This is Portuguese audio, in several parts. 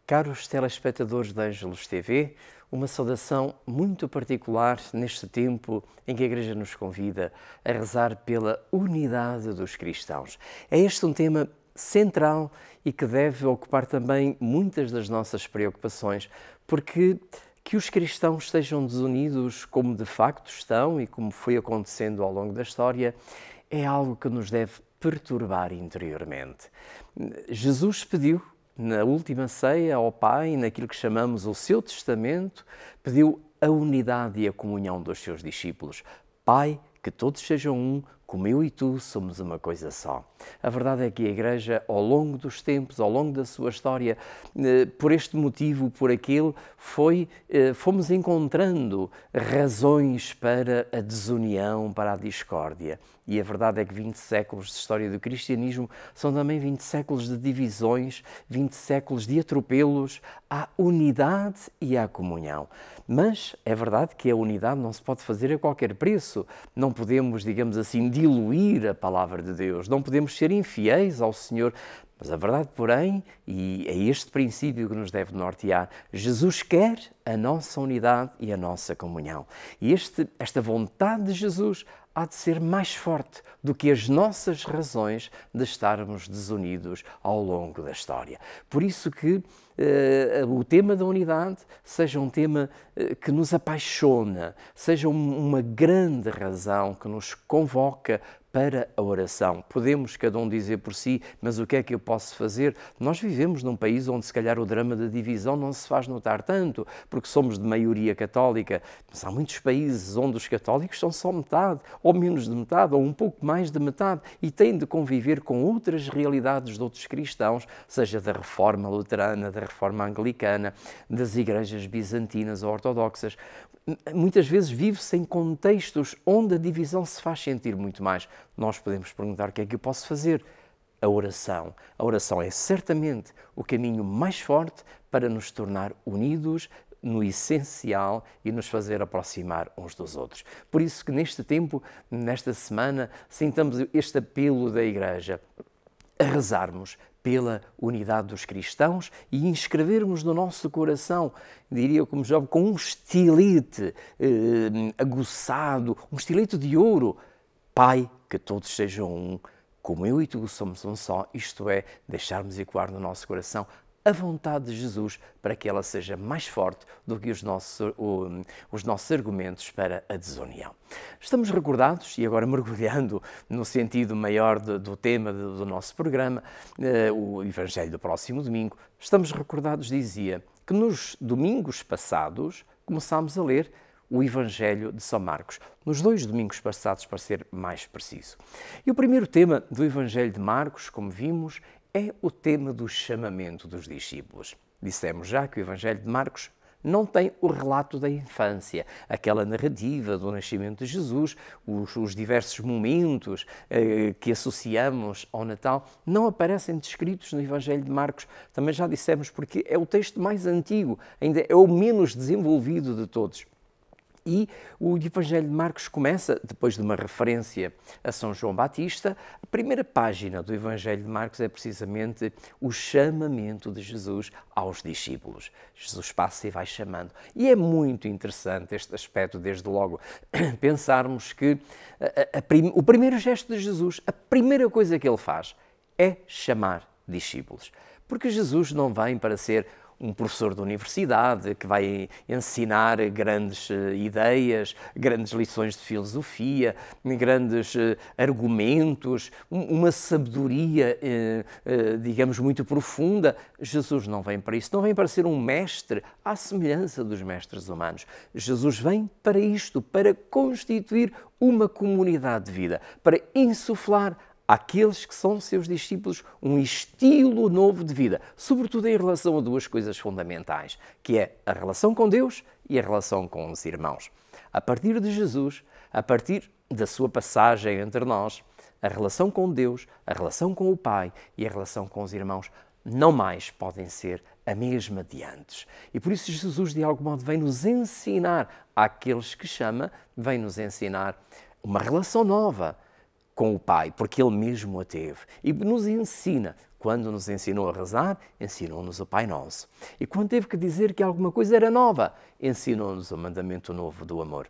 Caros telespectadores da Ângelos TV, uma saudação muito particular neste tempo em que a Igreja nos convida a rezar pela unidade dos cristãos. É este um tema central e que deve ocupar também muitas das nossas preocupações, porque que os cristãos estejam desunidos como de facto estão e como foi acontecendo ao longo da história, é algo que nos deve perturbar interiormente. Jesus pediu na última ceia ao Pai, naquilo que chamamos o seu testamento, pediu a unidade e a comunhão dos seus discípulos. Pai, que todos sejam um, como eu e tu somos uma coisa só. A verdade é que a Igreja, ao longo dos tempos, ao longo da sua história, por este motivo, por aquele, fomos encontrando razões para a desunião, para a discórdia. E a verdade é que 20 séculos de história do cristianismo são também 20 séculos de divisões, 20 séculos de atropelos à unidade e à comunhão. Mas é verdade que a unidade não se pode fazer a qualquer preço. Não podemos, digamos assim, diluir a palavra de Deus. Não podemos ser infiéis ao Senhor. Mas a verdade, porém, e é este princípio que nos deve nortear, Jesus quer a nossa unidade e a nossa comunhão. E esta vontade de Jesus há de ser mais forte do que as nossas razões de estarmos desunidos ao longo da história. Por isso que o tema da unidade seja um tema que nos apaixona, seja uma grande razão que nos convoca para a oração. Podemos cada um dizer por si, mas o que é que eu posso fazer? Nós vivemos num país onde se calhar o drama da divisão não se faz notar tanto, porque somos de maioria católica, mas há muitos países onde os católicos são só metade, ou menos de metade, ou um pouco mais de metade, e têm de conviver com outras realidades de outros cristãos, seja da reforma luterana, da reforma anglicana, das igrejas bizantinas ou ortodoxas. Muitas vezes vive-se em contextos onde a divisão se faz sentir muito mais. Nós podemos perguntar o que é que eu posso fazer? A oração. A oração é certamente o caminho mais forte para nos tornar unidos no essencial e nos fazer aproximar uns dos outros. Por isso que neste tempo, nesta semana, sintamos este apelo da Igreja a rezarmos pela unidade dos cristãos e inscrevermos no nosso coração, diria como jovem, com um estilete aguçado, um estilete de ouro. Pai, que todos sejam um, como eu e tu somos um só, isto é, deixarmos ecoar no nosso coração a vontade de Jesus para que ela seja mais forte do que os nossos argumentos para a desunião. Estamos recordados, e agora mergulhando no sentido maior do tema do nosso programa, o Evangelho do próximo domingo, estamos recordados, dizia, que nos domingos passados começámos a ler o Evangelho de São Marcos, nos 2 domingos passados, para ser mais preciso. E o primeiro tema do Evangelho de Marcos, como vimos, é o tema do chamamento dos discípulos. Dissemos já que o Evangelho de Marcos não tem o relato da infância, aquela narrativa do nascimento de Jesus, os diversos momentos que associamos ao Natal, não aparecem descritos no Evangelho de Marcos. Também já dissemos porque é o texto mais antigo, ainda é o menos desenvolvido de todos. E o Evangelho de Marcos começa, depois de uma referência a São João Batista, a primeira página do Evangelho de Marcos é precisamente o chamamento de Jesus aos discípulos. Jesus passa e vai chamando. E é muito interessante este aspecto, desde logo, pensarmos que o primeiro gesto de Jesus, a primeira coisa que ele faz é chamar discípulos. Porque Jesus não vem para ser um professor de universidade que vai ensinar grandes ideias, grandes lições de filosofia, grandes argumentos, uma sabedoria, digamos, muito profunda. Jesus não vem para isso, não vem para ser um mestre à semelhança dos mestres humanos. Jesus vem para isto, para constituir uma comunidade de vida, para insuflar àqueles que são seus discípulos um estilo novo de vida, sobretudo em relação a duas coisas fundamentais, que é a relação com Deus e a relação com os irmãos. A partir de Jesus, a partir da sua passagem entre nós, a relação com Deus, a relação com o Pai e a relação com os irmãos não mais podem ser a mesma de antes. E por isso Jesus, de algum modo, vem nos ensinar àqueles que chama, vem nos ensinar uma relação nova com o Pai, porque Ele mesmo a teve. E nos ensina Quando nos ensinou a rezar, ensinou-nos o Pai Nosso. E quando teve que dizer que alguma coisa era nova, ensinou-nos o mandamento novo do amor.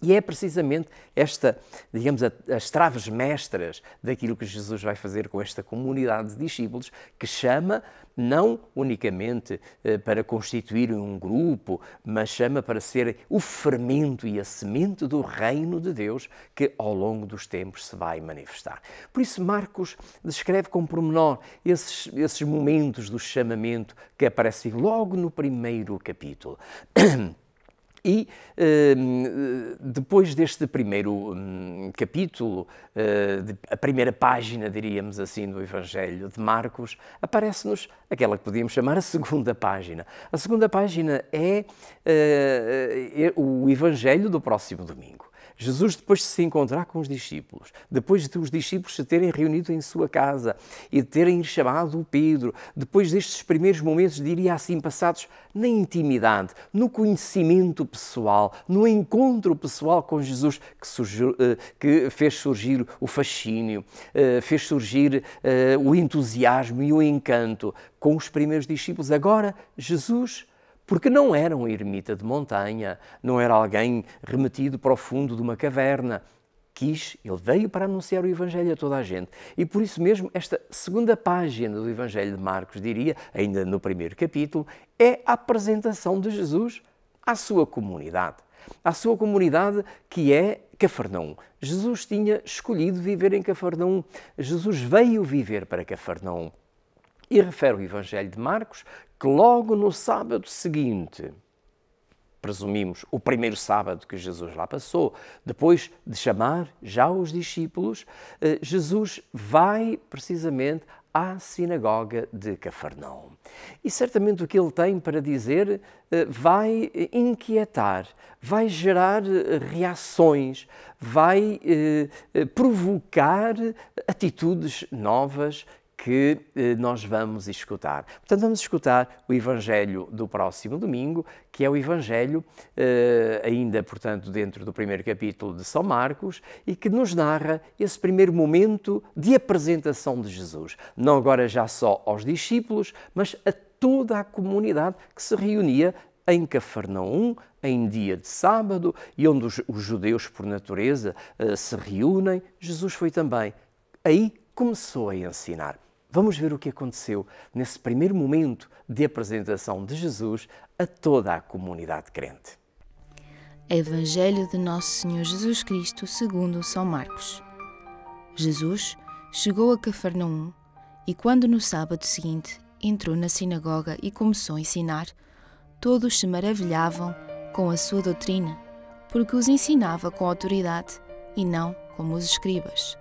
E é precisamente esta, digamos, as traves mestras daquilo que Jesus vai fazer com esta comunidade de discípulos, que chama não unicamente para constituírem um grupo, mas chama para ser o fermento e a semente do reino de Deus que ao longo dos tempos se vai manifestar. Por isso Marcos descreve com pormenor esses momentos do chamamento que aparecem logo no primeiro capítulo. E depois deste primeiro capítulo, a primeira página, diríamos assim, do Evangelho de Marcos, aparece-nos aquela que podíamos chamar a segunda página. A segunda página é o Evangelho do próximo domingo. Jesus, depois de se encontrar com os discípulos, depois de os discípulos se terem reunido em sua casa e de terem chamado o Pedro, depois destes primeiros momentos, diria assim, passados na intimidade, no conhecimento pessoal, no encontro pessoal com Jesus, que fez surgir o fascínio, fez surgir o entusiasmo e o encanto com os primeiros discípulos. Agora, Jesus, porque não era um ermita de montanha, não era alguém remetido para o fundo de uma caverna. Ele veio para anunciar o Evangelho a toda a gente. E por isso mesmo, esta segunda página do Evangelho de Marcos, diria, ainda no primeiro capítulo, é a apresentação de Jesus à sua comunidade. À sua comunidade que é Cafarnaum. Jesus tinha escolhido viver em Cafarnaum. Jesus veio viver para Cafarnaum. E refere o Evangelho de Marcos que logo no sábado seguinte, presumimos o primeiro sábado que Jesus lá passou, depois de chamar já os discípulos, Jesus vai precisamente à sinagoga de Cafarnaum. E certamente o que ele tem para dizer vai inquietar, vai gerar reações, vai provocar atitudes novas que nós vamos escutar. Portanto, vamos escutar o Evangelho do próximo domingo, que é o Evangelho, ainda, portanto, dentro do primeiro capítulo de São Marcos, e que nos narra esse primeiro momento de apresentação de Jesus. Não agora já só aos discípulos, mas a toda a comunidade que se reunia em Cafarnaum, em dia de sábado, e onde os judeus, por natureza, se reúnem. Jesus foi também. Aí começou a ensinar. Vamos ver o que aconteceu nesse primeiro momento de apresentação de Jesus a toda a comunidade crente. Evangelho de Nosso Senhor Jesus Cristo segundo São Marcos. Jesus chegou a Cafarnaum e, quando no sábado seguinte entrou na sinagoga e começou a ensinar, todos se maravilhavam com a sua doutrina, porque os ensinava com autoridade e não como os escribas.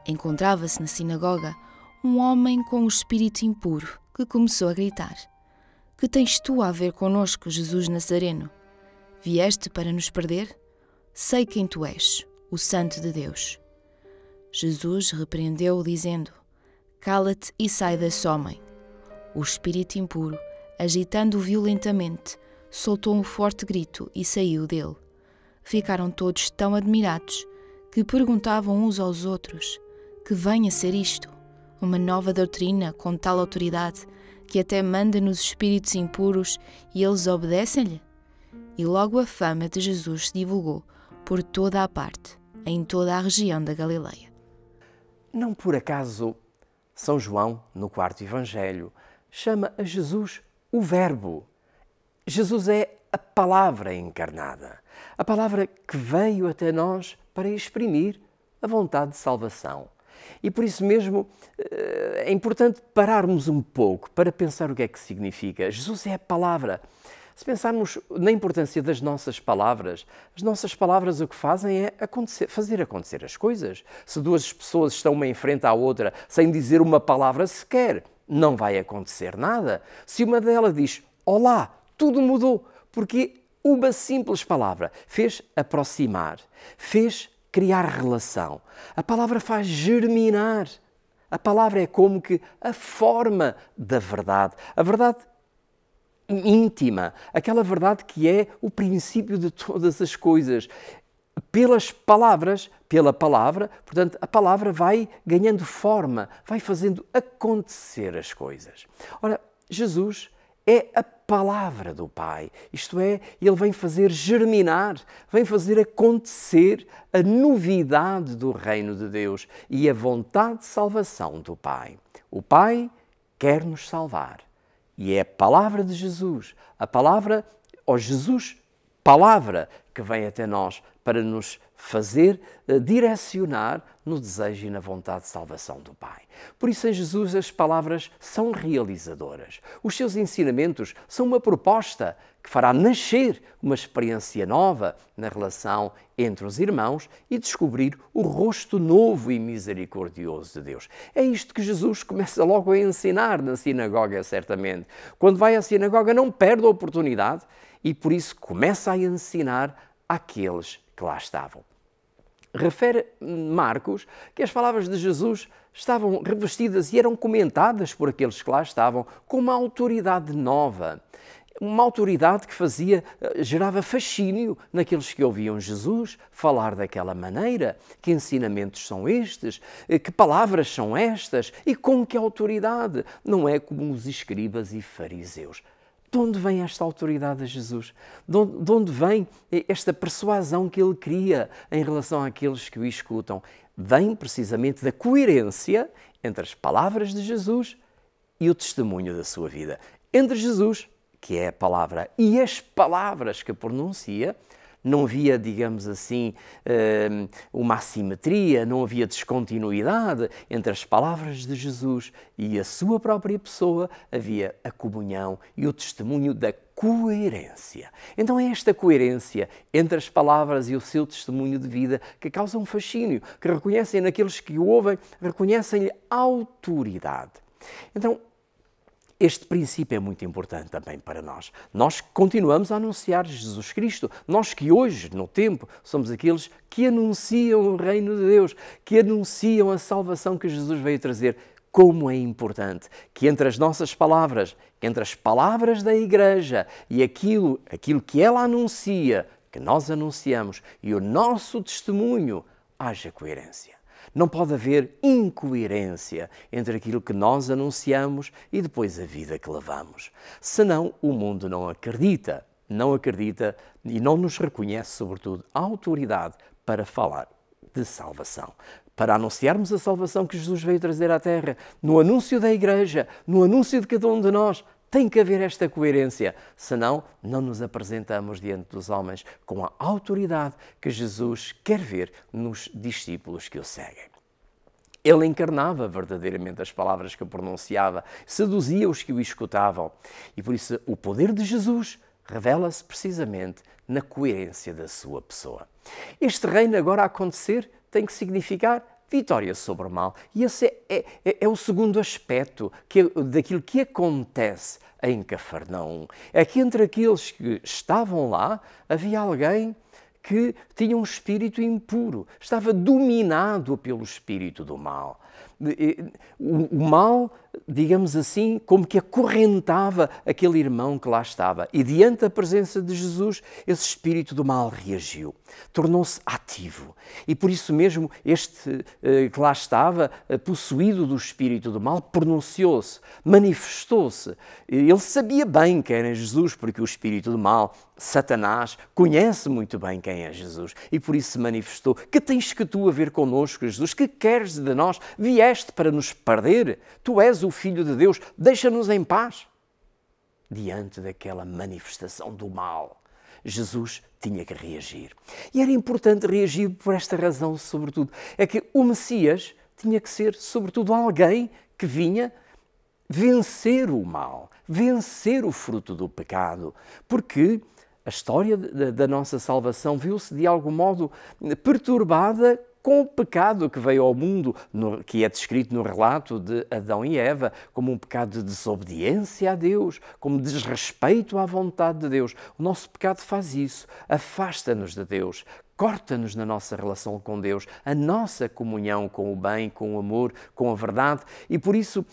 Encontrava-se na sinagoga um homem com um espírito impuro que começou a gritar: Que tens tu a ver conosco, Jesus Nazareno? Vieste para nos perder? Sei quem tu és, o Santo de Deus. Jesus repreendeu-o dizendo: Cala-te e sai desse homem. O espírito impuro, agitando-o violentamente, soltou um forte grito e saiu dele. Ficaram todos tão admirados que perguntavam uns aos outros: Que vem a ser isto? Uma nova doutrina com tal autoridade que até manda nos espíritos impuros e eles obedecem-lhe? E logo a fama de Jesus se divulgou por toda a parte, em toda a região da Galileia. Não por acaso São João, no quarto Evangelho, chama a Jesus o Verbo. Jesus é a palavra encarnada, a palavra que veio até nós para exprimir a vontade de salvação. E por isso mesmo é importante pararmos um pouco para pensar o que é que significa. Jesus é a palavra. Se pensarmos na importância das nossas palavras, as nossas palavras o que fazem é fazer acontecer as coisas. Se duas pessoas estão uma em frente à outra sem dizer uma palavra sequer, não vai acontecer nada. Se uma delas diz olá, tudo mudou, porque uma simples palavra fez aproximar, fez criar relação. A palavra faz germinar. A palavra é como que a forma da verdade. A verdade íntima, aquela verdade que é o princípio de todas as coisas. pelas palavras, pela palavra, portanto, a palavra vai ganhando forma, vai fazendo acontecer as coisas. Ora, Jesus é a palavra do Pai, isto é, Ele vem fazer germinar, vem fazer acontecer a novidade do reino de Deus e a vontade de salvação do Pai. O Pai quer nos salvar e é a palavra de Jesus, a palavra, ou Jesus, palavra, que vem até nós para nos fazer direcionar no desejo e na vontade de salvação do Pai. Por isso, em Jesus, as palavras são realizadoras. Os seus ensinamentos são uma proposta que fará nascer uma experiência nova na relação entre os irmãos e descobrir o rosto novo e misericordioso de Deus. É isto que Jesus começa logo a ensinar na sinagoga, certamente. Quando vai à sinagoga, não perde a oportunidade e, por isso, começa a ensinar àqueles que lá estavam. Refere Marcos que as palavras de Jesus estavam revestidas e eram comentadas por aqueles que lá estavam com uma autoridade nova. Uma autoridade que gerava fascínio naqueles que ouviam Jesus falar daquela maneira. Que ensinamentos são estes? Que palavras são estas? E com que autoridade? Não é como os escribas e fariseus. De onde vem esta autoridade de Jesus? De onde vem esta persuasão que ele cria em relação àqueles que o escutam? Vem precisamente da coerência entre as palavras de Jesus e o testemunho da sua vida. Entre Jesus, que é a palavra, e as palavras que pronuncia, não havia, digamos assim, uma assimetria, não havia descontinuidade entre as palavras de Jesus e a sua própria pessoa, havia a comunhão e o testemunho da coerência. Então é esta coerência entre as palavras e o seu testemunho de vida que causa um fascínio, que reconhecem naqueles que o ouvem, reconhecem-lhe autoridade. Então, este princípio é muito importante também para nós. Nós continuamos a anunciar Jesus Cristo. Nós que hoje, no tempo, somos aqueles que anunciam o reino de Deus, que anunciam a salvação que Jesus veio trazer. Como é importante que entre as nossas palavras, entre as palavras da Igreja e aquilo que ela anuncia, que nós anunciamos, e o nosso testemunho, haja coerência. Não pode haver incoerência entre aquilo que nós anunciamos e depois a vida que levamos. Senão, o mundo não acredita e não nos reconhece, sobretudo, a autoridade para falar de salvação. Para anunciarmos a salvação que Jesus veio trazer à Terra, no anúncio da Igreja, no anúncio de cada um de nós, tem que haver esta coerência, senão não nos apresentamos diante dos homens com a autoridade que Jesus quer ver nos discípulos que o seguem. Ele encarnava verdadeiramente as palavras que pronunciava, seduzia os que o escutavam e por isso o poder de Jesus revela-se precisamente na coerência da sua pessoa. Este reino agora a acontecer tem que significar vitória sobre o mal. E esse é o segundo aspecto daquilo que acontece em Cafarnaum. É que entre aqueles que estavam lá havia alguém que tinha um espírito impuro, estava dominado pelo espírito do mal. O mal, digamos assim, como que acorrentava aquele irmão que lá estava. E diante da presença de Jesus, esse espírito do mal reagiu, tornou-se ativo. E por isso mesmo, este que lá estava, possuído do espírito do mal, pronunciou-se, manifestou-se. Ele sabia bem quem era Jesus, porque o espírito do mal, Satanás, conhece muito bem quem é Jesus. E por isso se manifestou. Que tens que tu a ver connosco, Jesus? Que queres de nós? Vieste para nos perder? Tu és o Filho de Deus, deixa-nos em paz. Diante daquela manifestação do mal, Jesus tinha que reagir. E era importante reagir por esta razão, sobretudo. É que o Messias tinha que ser, sobretudo, alguém que vinha vencer o mal, vencer o fruto do pecado, porque a história da nossa salvação viu-se de algum modo perturbada com o pecado que veio ao mundo, que é descrito no relato de Adão e Eva, como um pecado de desobediência a Deus, como desrespeito à vontade de Deus. O nosso pecado faz isso, afasta-nos de Deus, corta-nos na nossa relação com Deus, a nossa comunhão com o bem, com o amor, com a verdade. E por isso,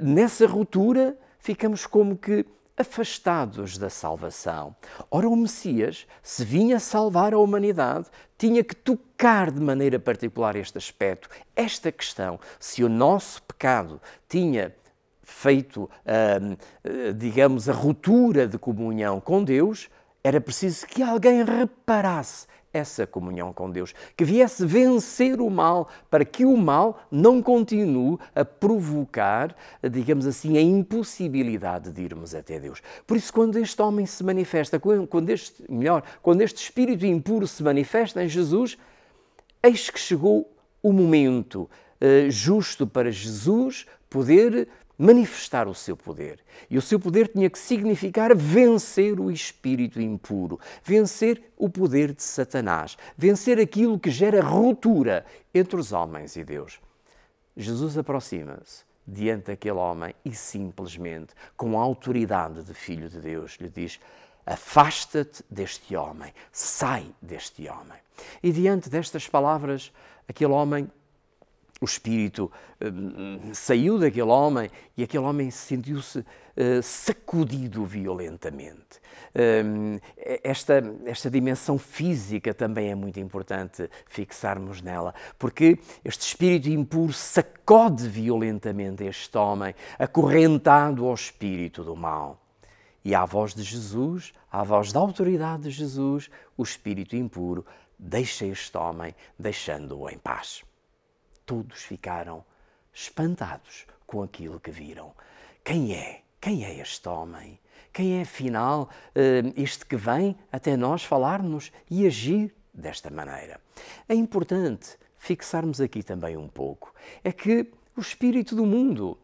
nessa ruptura, ficamos como que afastados da salvação. Ora, o Messias, se vinha salvar a humanidade, tinha que tocar de maneira particular este aspecto, esta questão. Se o nosso pecado tinha feito, digamos, a ruptura de comunhão com Deus, era preciso que alguém reparasse essa comunhão com Deus, que viesse vencer o mal, para que o mal não continue a provocar, digamos assim, a impossibilidade de irmos até Deus. Por isso, quando este homem se manifesta, quando este espírito impuro se manifesta em Jesus, eis que chegou o momento justo para Jesus poder manifestar o seu poder. E o seu poder tinha que significar vencer o espírito impuro, vencer o poder de Satanás, vencer aquilo que gera ruptura entre os homens e Deus. Jesus aproxima-se diante daquele homem e simplesmente, com a autoridade de Filho de Deus, lhe diz: afasta-te deste homem, sai deste homem. E diante destas palavras, aquele homem, o espírito saiu daquele homem e aquele homem sentiu-se sacudido violentamente. Esta dimensão física também é muito importante fixarmos nela, porque este espírito impuro sacode violentamente este homem, acorrentado ao espírito do mal. E à voz de Jesus, à voz da autoridade de Jesus, o espírito impuro deixa este homem, deixando-o em paz. Todos ficaram espantados com aquilo que viram. Quem é? Quem é este homem? Quem é, afinal, este que vem até nós falar-nos e agir desta maneira? É importante fixarmos aqui também um pouco. É que o espírito do mundo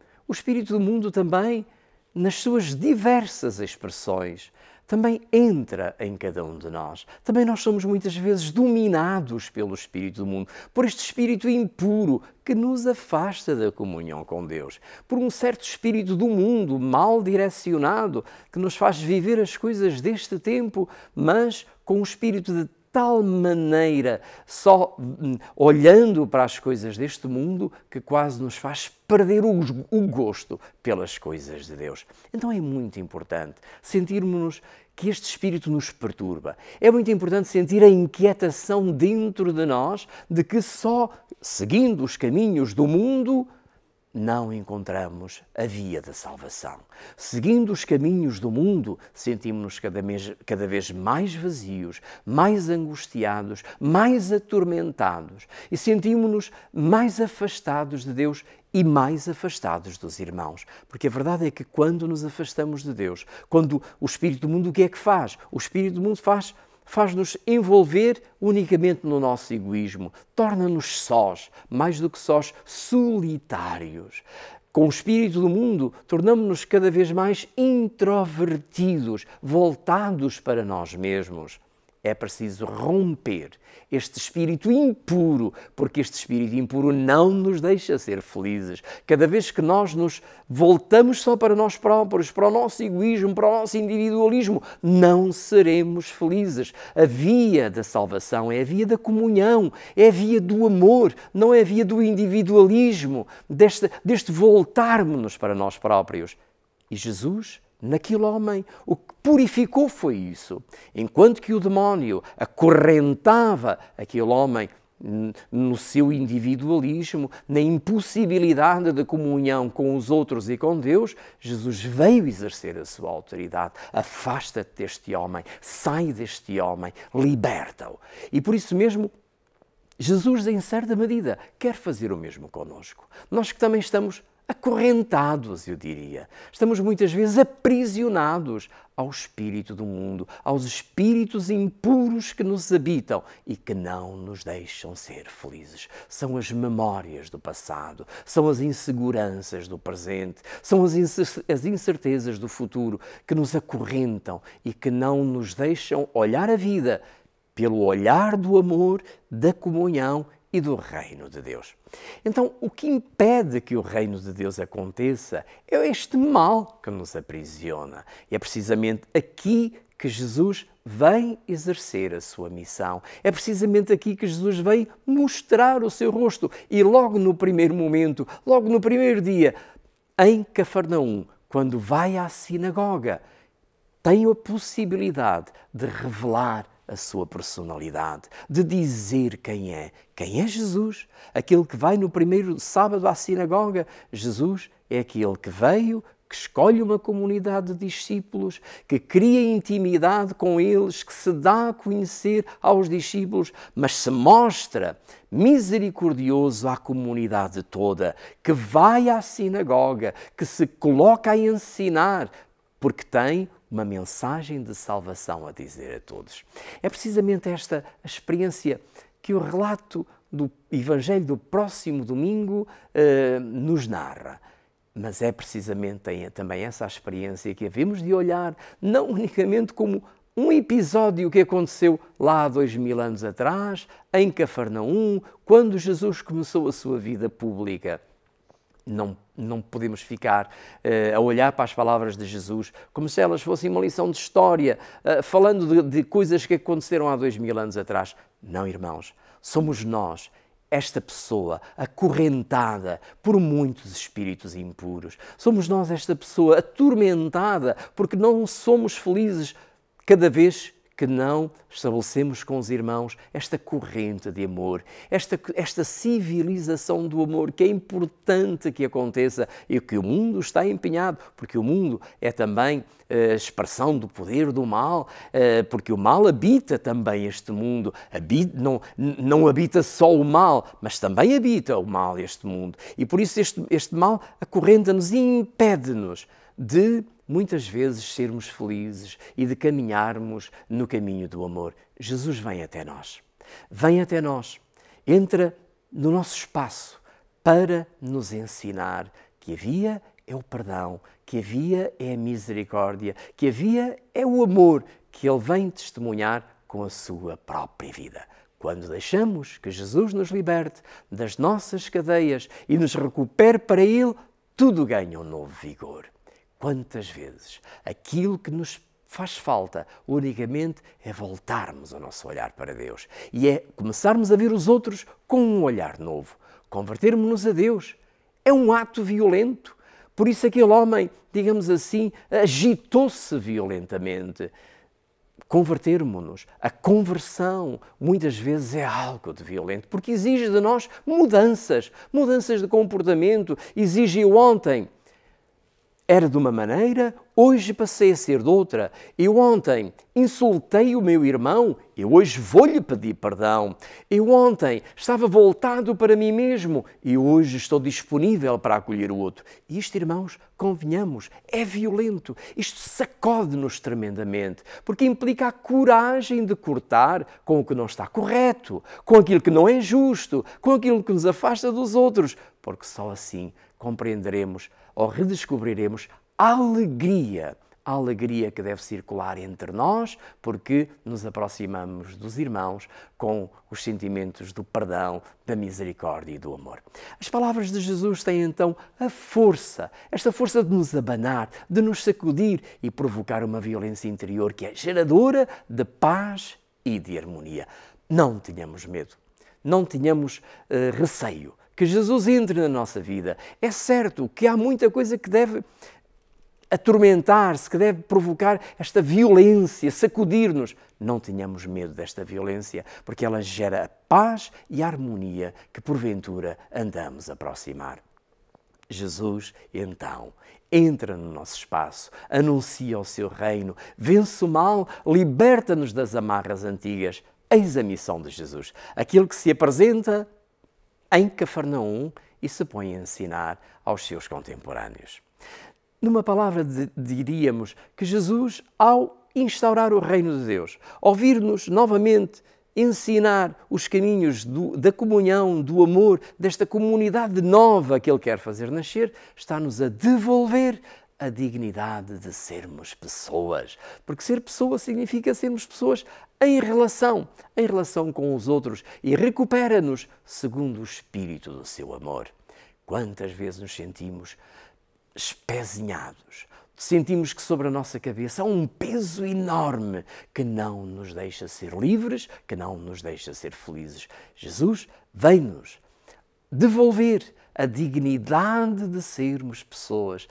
também, nas suas diversas expressões, também entra em cada um de nós. Também nós somos muitas vezes dominados pelo espírito do mundo, por este espírito impuro que nos afasta da comunhão com Deus, por um certo espírito do mundo mal direcionado que nos faz viver as coisas deste tempo, mas com um espírito de tal maneira, só olhando para as coisas deste mundo, que quase nos faz perder o gosto pelas coisas de Deus. Então é muito importante sentirmos que este espírito nos perturba. É muito importante sentir a inquietação dentro de nós de que só seguindo os caminhos do mundo não encontramos a via da salvação. Seguindo os caminhos do mundo, sentimos-nos cada vez mais vazios, mais angustiados, mais atormentados e sentimos-nos mais afastados de Deus e mais afastados dos irmãos. Porque a verdade é que quando nos afastamos de Deus, quando o espírito do mundo, o que é que faz? O espírito do mundo faz-nos envolver unicamente no nosso egoísmo, torna-nos sós, mais do que sós, solitários. Com o espírito do mundo, tornamos-nos cada vez mais introvertidos, voltados para nós mesmos. É preciso romper este espírito impuro, porque este espírito impuro não nos deixa ser felizes. Cada vez que nós nos voltamos só para nós próprios, para o nosso egoísmo, para o nosso individualismo, não seremos felizes. A via da salvação é a via da comunhão, é a via do amor, não é a via do individualismo, deste voltarmos-nos para nós próprios. E Jesus, naquele homem, o que purificou foi isso. Enquanto que o demónio acorrentava aquele homem no seu individualismo, na impossibilidade de comunhão com os outros e com Deus, Jesus veio exercer a sua autoridade. Afasta-te deste homem, sai deste homem, liberta-o. E por isso mesmo, Jesus, em certa medida, quer fazer o mesmo connosco. Nós que também estamos acorrentados, eu diria. Estamos muitas vezes aprisionados ao espírito do mundo, aos espíritos impuros que nos habitam e que não nos deixam ser felizes. São as memórias do passado, são as inseguranças do presente, são as incertezas do futuro que nos acorrentam e que não nos deixam olhar a vida pelo olhar do amor, da comunhão e do reino de Deus. Então, o que impede que o reino de Deus aconteça é este mal que nos aprisiona. E é precisamente aqui que Jesus vem exercer a sua missão. É precisamente aqui que Jesus vem mostrar o seu rosto. E logo no primeiro momento, logo no primeiro dia, em Cafarnaum, quando vai à sinagoga, tem a possibilidade de revelar a sua personalidade, de dizer quem é. Quem é Jesus? Aquele que vai no primeiro sábado à sinagoga. Jesus é aquele que veio, que escolhe uma comunidade de discípulos, que cria intimidade com eles, que se dá a conhecer aos discípulos, mas se mostra misericordioso à comunidade toda, que vai à sinagoga, que se coloca a ensinar, porque tem uma mensagem de salvação a dizer a todos. É precisamente esta a experiência que o relato do Evangelho do próximo domingo nos narra. Mas é precisamente também essa experiência que havemos de olhar não unicamente como um episódio que aconteceu lá há 2000 anos atrás, em Cafarnaum, quando Jesus começou a sua vida pública. Não podemos ficar a olhar para as palavras de Jesus como se elas fossem uma lição de história, falando de coisas que aconteceram há 2000 anos atrás. Não, irmãos, somos nós, esta pessoa acorrentada por muitos espíritos impuros. Somos nós esta pessoa atormentada porque não somos felizes cada vez que não estabelecemos com os irmãos esta corrente de amor, esta civilização do amor que é importante que aconteça e que o mundo está empenhado, porque o mundo é também a expressão do poder do mal, porque o mal habita também este mundo, não habita só o mal, mas também habita o mal este mundo. E por isso este mal acorrenta-nos e impede-nos de muitas vezes sermos felizes e de caminharmos no caminho do amor. Jesus vem até nós, entra no nosso espaço para nos ensinar que a via é o perdão, que a via é a misericórdia, que a via é o amor que Ele vem testemunhar com a sua própria vida. Quando deixamos que Jesus nos liberte das nossas cadeias e nos recupere para Ele, tudo ganha um novo vigor. Quantas vezes aquilo que nos faz falta unicamente é voltarmos o nosso olhar para Deus e é começarmos a ver os outros com um olhar novo. Convertermos-nos a Deus é um ato violento. Por isso aquele homem, digamos assim, agitou-se violentamente. Convertermos-nos. A conversão muitas vezes é algo de violento, porque exige de nós mudanças de comportamento. Exige ontem. Era de uma maneira, hoje passei a ser de outra. Eu ontem insultei o meu irmão, eu hoje vou-lhe pedir perdão. Eu ontem estava voltado para mim mesmo e hoje estou disponível para acolher o outro. E isto, irmãos, convenhamos, é violento. Isto sacode-nos tremendamente, porque implica a coragem de cortar com o que não está correto, com aquilo que não é justo, com aquilo que nos afasta dos outros, porque só assim compreenderemos ou redescobriremos a alegria que deve circular entre nós, porque nos aproximamos dos irmãos com os sentimentos do perdão, da misericórdia e do amor. As palavras de Jesus têm então esta força de nos abanar, de nos sacudir e provocar uma violência interior que é geradora de paz e de harmonia. Não tenhamos medo, não tenhamos receio que Jesus entre na nossa vida. É certo que há muita coisa que deve atormentar-se, que deve provocar esta violência, sacudir-nos. Não tenhamos medo desta violência, porque ela gera a paz e a harmonia que, porventura, andamos a aproximar. Jesus, então, entra no nosso espaço, anuncia o seu reino, vence o mal, liberta-nos das amarras antigas. Eis a missão de Jesus, aquele que se apresenta em Cafarnaum e se põe a ensinar aos seus contemporâneos. Numa palavra, diríamos que Jesus, ao instaurar o reino de Deus, ao vir-nos novamente ensinar os caminhos da comunhão, do amor, desta comunidade nova que Ele quer fazer nascer, está-nos a devolver a dignidade de sermos pessoas. Porque ser pessoa significa sermos pessoas em relação com os outros e recupera-nos segundo o espírito do seu amor. Quantas vezes nos sentimos espezinhados, sentimos que sobre a nossa cabeça há um peso enorme que não nos deixa ser livres, que não nos deixa ser felizes. Jesus vem-nos devolver a dignidade de sermos pessoas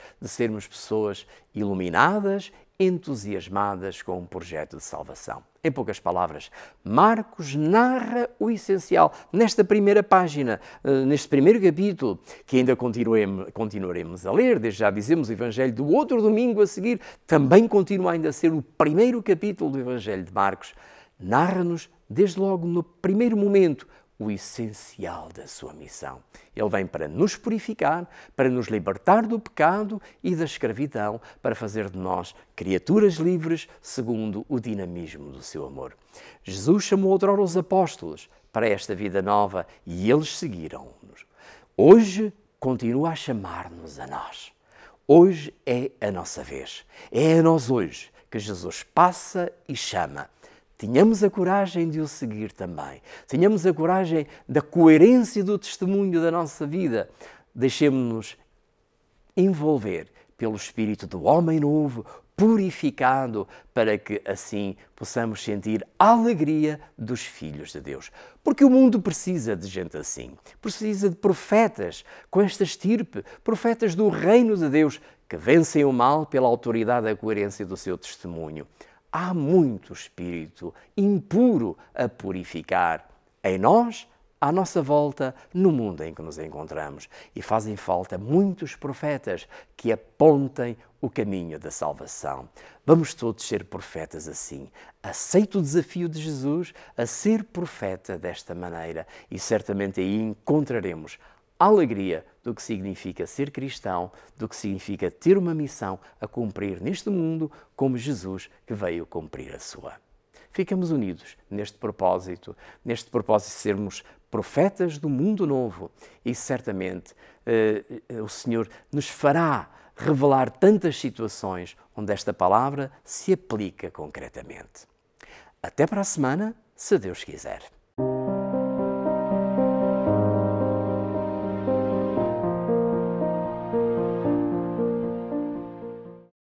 iluminadas entusiasmadas com um projeto de salvação. Em poucas palavras, Marcos narra o essencial nesta primeira página, neste primeiro capítulo, que ainda continuaremos a ler. Desde já dizemos o Evangelho do outro domingo a seguir, também continua ainda a ser o primeiro capítulo do Evangelho de Marcos. Narra-nos, desde logo no primeiro momento, o essencial da sua missão. Ele vem para nos purificar, para nos libertar do pecado e da escravidão, para fazer de nós criaturas livres segundo o dinamismo do seu amor. Jesus chamou outrora os apóstolos para esta vida nova e eles seguiram-nos. Hoje continua a chamar-nos a nós. Hoje é a nossa vez. É a nós hoje que Jesus passa e chama. Tenhamos a coragem de o seguir também. Tenhamos a coragem da coerência do testemunho da nossa vida. Deixemos-nos envolver pelo Espírito do homem novo, purificado, para que assim possamos sentir a alegria dos filhos de Deus. Porque o mundo precisa de gente assim. Precisa de profetas com esta estirpe, profetas do reino de Deus, que vencem o mal pela autoridade e a coerência do seu testemunho. Há muito espírito impuro a purificar em nós, à nossa volta, no mundo em que nos encontramos. E fazem falta muitos profetas que apontem o caminho da salvação. Vamos todos ser profetas assim. Aceita o desafio de Jesus a ser profeta desta maneira e certamente aí encontraremos a alegria do que significa ser cristão, do que significa ter uma missão a cumprir neste mundo, como Jesus que veio cumprir a sua. Ficamos unidos neste propósito de sermos profetas do mundo novo e certamente o Senhor nos fará revelar tantas situações onde esta palavra se aplica concretamente. Até para a semana, se Deus quiser.